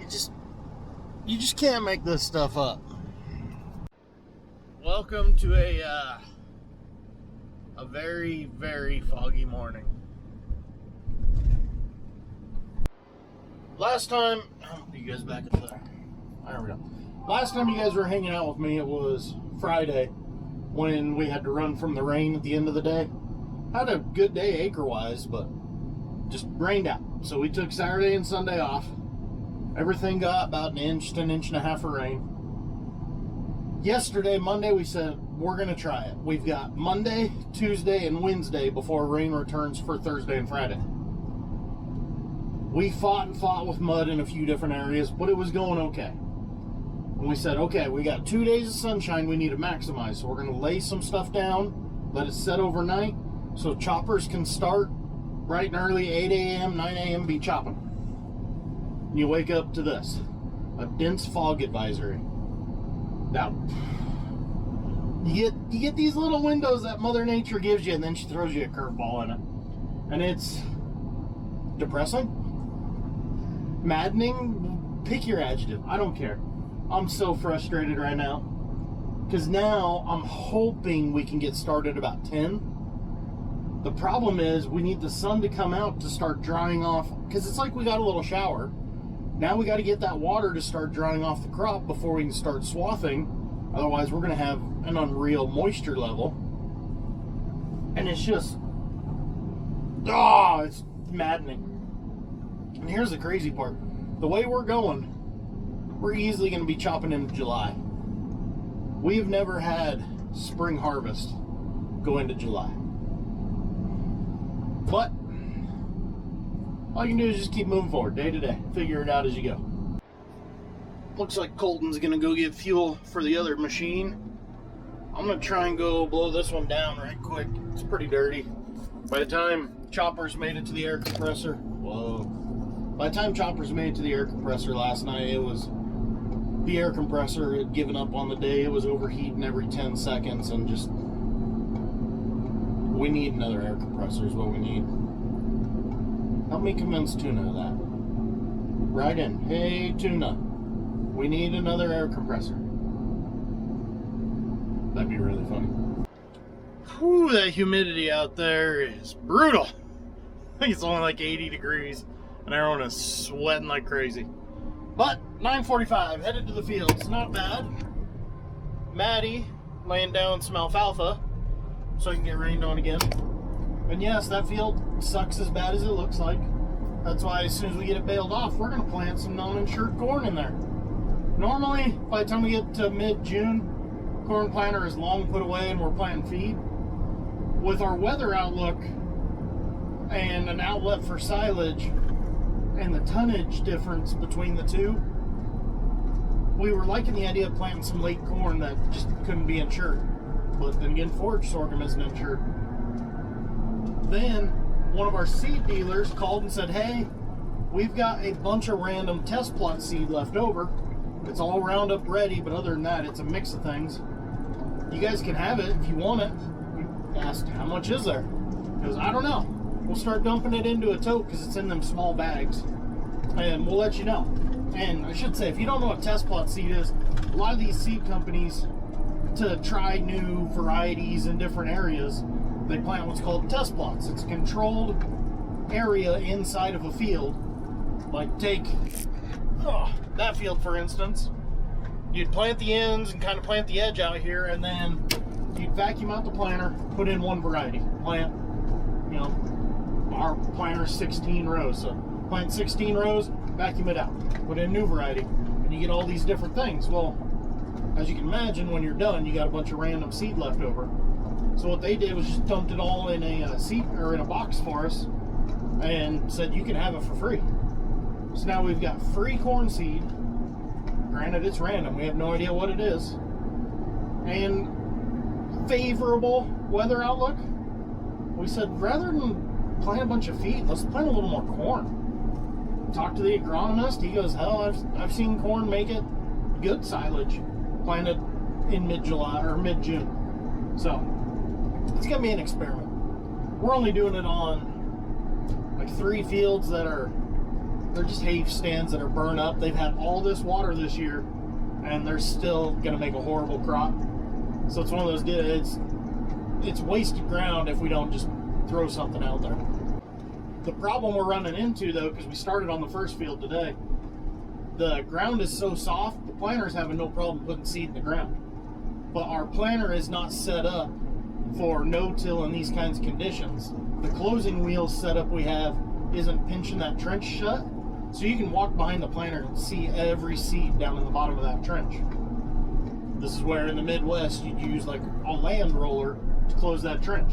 You just can't make this stuff up. Welcome to a very, very foggy morning. Last time, you guys back at the, there we go. Last time you guys were hanging out with me, it was Friday when we had to run from the rain at the end of the day. Had a good day acre-wise, but just rained out. So we took Saturday and Sunday off. Everything got about an inch to an inch and a half of rain. Yesterday, Monday, we said we're going to try it. We've got Monday, Tuesday, and Wednesday before rain returns for Thursday and Friday. We fought and fought with mud in a few different areas, but it was going okay. And we said, okay, we got 2 days of sunshine we need to maximize. So we're going to lay some stuff down, let it set overnight, so choppers can start bright and early, 8 a.m., 9 a.m., be chopping. And you wake up to this, a dense fog advisory. Now, you get these little windows that Mother Nature gives you, and then she throws you a curveball in it. And it's depressing, maddening, pick your adjective, I don't care. I'm so frustrated right now, because now I'm hoping we can get started about 10. The problem is we need the sun to come out to start drying off, because it's like we got a little shower. Now we got to get that water to start drying off the crop before we can start swathing. Otherwise, we're going to have an unreal moisture level. And it's just, it's maddening. And here's the crazy part. The way we're going, we're easily going to be chopping into July. We have never had spring harvest go into July. But all you can do is just keep moving forward, day to day. Figure it out as you go. Looks like Colton's gonna go get fuel for the other machine. I'm gonna try and go blow this one down right quick. It's pretty dirty. By the time choppers made it to the air compressor, by the time choppers made it to the air compressor last night, the air compressor had given up on the day. It was overheating every 10 seconds, and just, we need another air compressor is what we need. Help me convince Tuna of that. Right in. Hey, Tuna. We need another air compressor. That'd be really funny. Whew, that humidity out there is brutal. I think it's only like 80 degrees, and everyone is sweating like crazy. But 9:45, headed to the fields. Not bad. Maddie laying down some alfalfa so I can get rained on again. And yes, that field sucks as bad as it looks like. That's why as soon as we get it baled off, we're going to plant some non-insured corn in there. Normally, by the time we get to mid-June, corn planter is long put away and we're planting feed. With our weather outlook and an outlet for silage and the tonnage difference between the two, we were liking the idea of planting some late corn that just couldn't be insured. But then again, forage sorghum isn't insured. Then one of our seed dealers called and said, hey, we've got a bunch of random test plot seed left over. It's all Roundup ready, but other than that, it's a mix of things. You guys can have it if you want it. We asked, how much is there? He goes, I don't know. We'll start dumping it into a tote because it's in them small bags, and we'll let you know. And I should say, if you don't know what test plot seed is, a lot of these seed companies, to try new varieties in different areas, they plant what's called test plots. It's a controlled area inside of a field. Like take that field for instance. You'd plant the ends and kind of plant the edge out here, and then you'd vacuum out the planter, put in one variety. Plant, our planter's 16 rows. So plant 16 rows, vacuum it out, put in a new variety, and you get all these different things. Well, as you can imagine, when you're done, you got a bunch of random seed left over. So what they did was just dumped it all in a seed or in a box for us, and said you can have it for free. So now we've got free corn seed. Granted, it's random. We have no idea what it is. And favorable weather outlook. We said rather than plant a bunch of feed, let's plant a little more corn. Talked to the agronomist. He goes, hell, I've seen corn make it good silage planted in mid-July or mid-June. So it's gonna be an experiment. We're only doing it on like 3 fields that are they're just hay stands that are burned up. They've had all this water this year, and they're still gonna make a horrible crop. So it's one of those deals. It's wasted ground if we don't just throw something out there. The problem we're running into, though, because we started on the first field today, the ground is so soft, the planter's having no problem putting seed in the ground. But our planter is not set up for no-till in these kinds of conditions. The closing wheel setup we have isn't pinching that trench shut, so you can walk behind the planter and see every seed down in the bottom of that trench. This is where in the Midwest you'd use like a land roller to close that trench.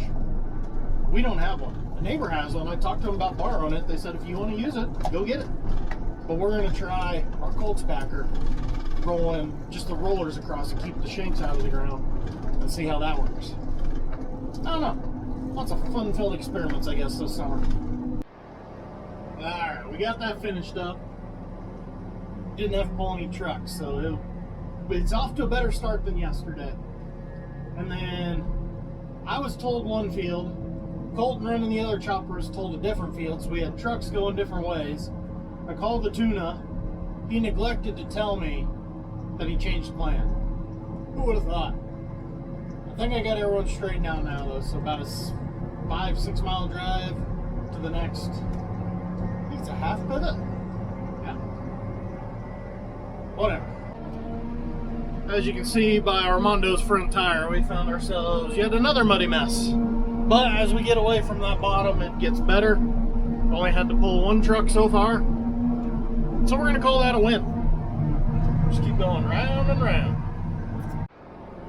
We don't have one. The neighbor has one. I talked to them about borrowing it. They said if you want to use it, go get it. But we're going to try our Colts packer, rolling just the rollers across to keep the shanks out of the ground and see how that works. I don't know. Lots of fun-filled experiments, I guess, this summer. Alright, we got that finished up. Didn't have to pull any trucks, so it's off to a better start than yesterday. And then I was told one field, Colton running the other chopper was told a different field, so we had trucks going different ways. I called the tuna. He neglected to tell me that he changed plan. Who would have thought? I think I got everyone straightened out now, though, so about a 5-6 mile drive to the next. I think it's a half pivot. Yeah. Whatever. As you can see by Armando's front tire, we found ourselves yet another muddy mess. But as we get away from that bottom, it gets better. Only had to pull one truck so far. So we're going to call that a win. Just keep going round and round.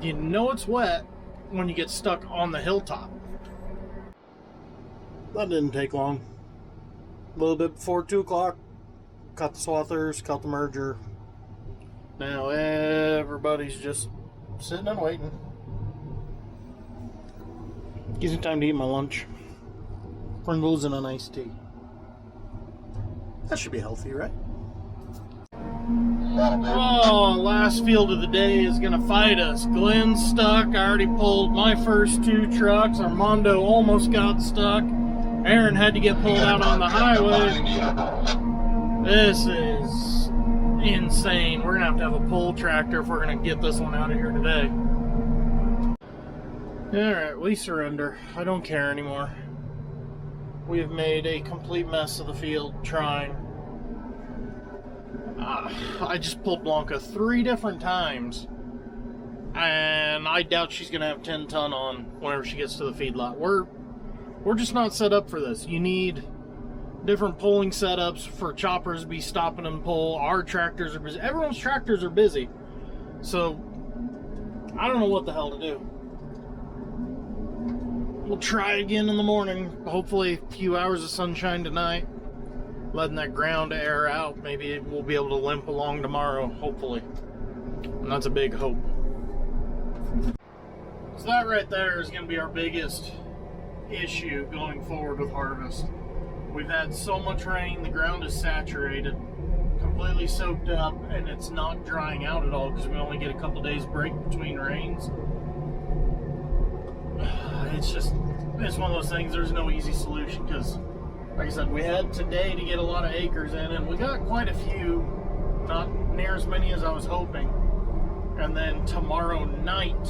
You know it's wet when you get stuck on the hilltop. That didn't take long. A little bit before 2 o'clock. Cut the swathers, cut the merger. Now everybody's just sitting and waiting. Gives me time to eat my lunch. Pringles and an iced tea. That should be healthy, right? Oh, last field of the day is gonna fight us. Glenn's stuck. I already pulled my first 2 trucks. Armando almost got stuck. Aaron had to get pulled out on the highway. This is insane. We're gonna have a pull tractor if we're gonna get this one out of here today. Alright, we surrender. I don't care anymore. We have made a complete mess of the field trying. I just pulled Blanca 3 different times, and I doubt she's going to have 10 ton on whenever she gets to the feedlot. We're just not set up for this. You need different pulling setups for choppers to be stopping and pull. Our tractors are busy. Everyone's tractors are busy. So, I don't know what the hell to do. We'll try again in the morning. Hopefully a few hours of sunshine tonight. Letting that ground air out. Maybe we'll be able to limp along tomorrow, hopefully. And that's a big hope. So that right there is going to be our biggest issue going forward with harvest. We've had so much rain, the ground is saturated, completely soaked up, and it's not drying out at all because we only get a couple days break between rains. It's one of those things, there's no easy solution because, like I said, we had today to get a lot of acres in, and we got quite a few, not near as many as I was hoping. And then tomorrow night,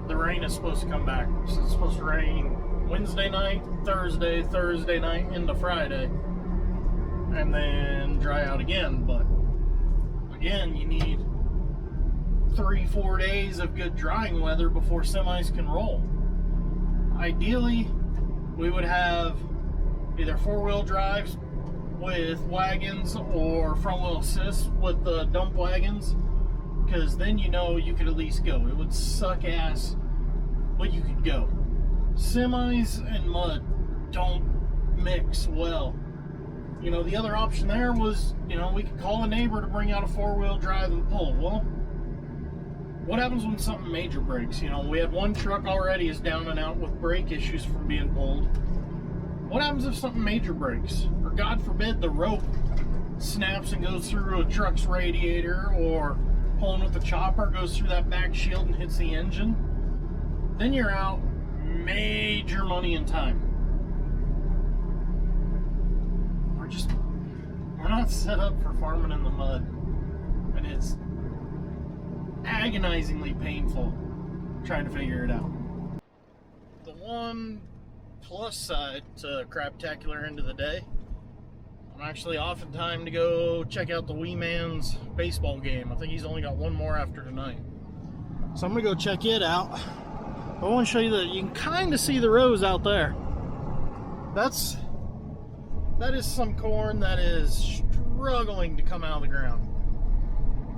the rain is supposed to come back. So it's supposed to rain Wednesday night, Thursday night into Friday, and then dry out again. But again, you need 3-4 days of good drying weather before semis can roll. Ideally, we would have either 4-wheel drives with wagons or front-wheel assist with the dump wagons, because then you know you could at least go. It would suck ass, but you could go. Semis and mud don't mix well. You know, the other option there was, you know, we could call a neighbor to bring out a 4-wheel drive and pull. Well, what happens when something major breaks? You know, we had one truck already is down and out with brake issues from being pulled. What happens if something major breaks? Or God forbid the rope snaps and goes through a truck's radiator, or pulling with the chopper goes through that back shield and hits the engine? Then you're out major money and time. We're not set up for farming in the mud. And it's agonizingly painful trying to figure it out. The one plus side to Craptacular end of the day, I'm actually off in time to go check out the wee man's baseball game. I think he's only got one more after tonight. So I'm going to go check it out. I want to show you that you can kind of see the rows out there. That is some corn that is struggling to come out of the ground.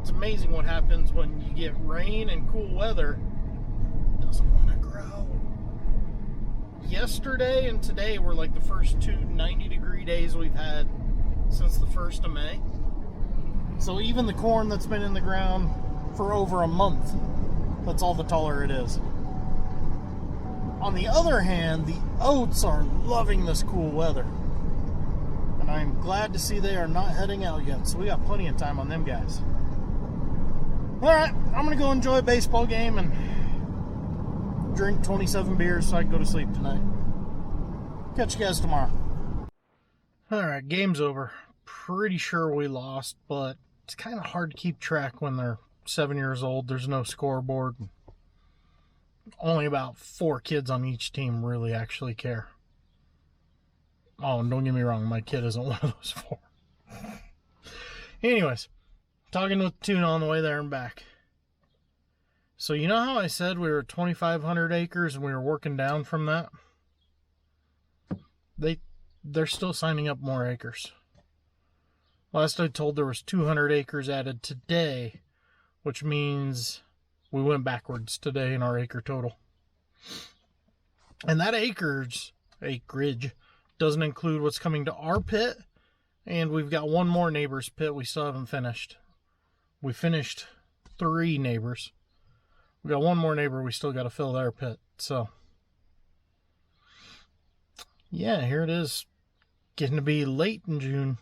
It's amazing what happens when you get rain and cool weather. It doesn't want to grow. Yesterday and today were like the first two 90-degree days we've had since the 1st of May. So even the corn that's been in the ground for over a month, that's all the taller it is. On the other hand, the oats are loving this cool weather. And I'm glad to see they are not heading out yet, so we got plenty of time on them guys. Alright, I'm going to go enjoy a baseball game and drink 27 beers so I can go to sleep tonight. Catch you guys tomorrow. Alright, game's over. Pretty sure we lost, but it's kind of hard to keep track when they're 7 years old. There's no scoreboard. Only about 4 kids on each team really actually care. Oh, and don't get me wrong, my kid isn't one of those 4. Anyways, talking with Tuna on the way there and back. So you know how I said we were 2,500 acres and we were working down from that? They're still signing up more acres. Last I told, there was 200 acres added today, which means we went backwards today in our acre total. And that acreage doesn't include what's coming to our pit, and we've got one more neighbor's pit we still haven't finished. We finished 3 neighbors. We got one more neighbor we still got to fill their pit. So yeah, here it is, getting to be late in June,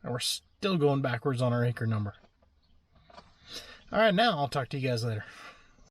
and we're still going backwards on our acre number. All right, now I'll talk to you guys later.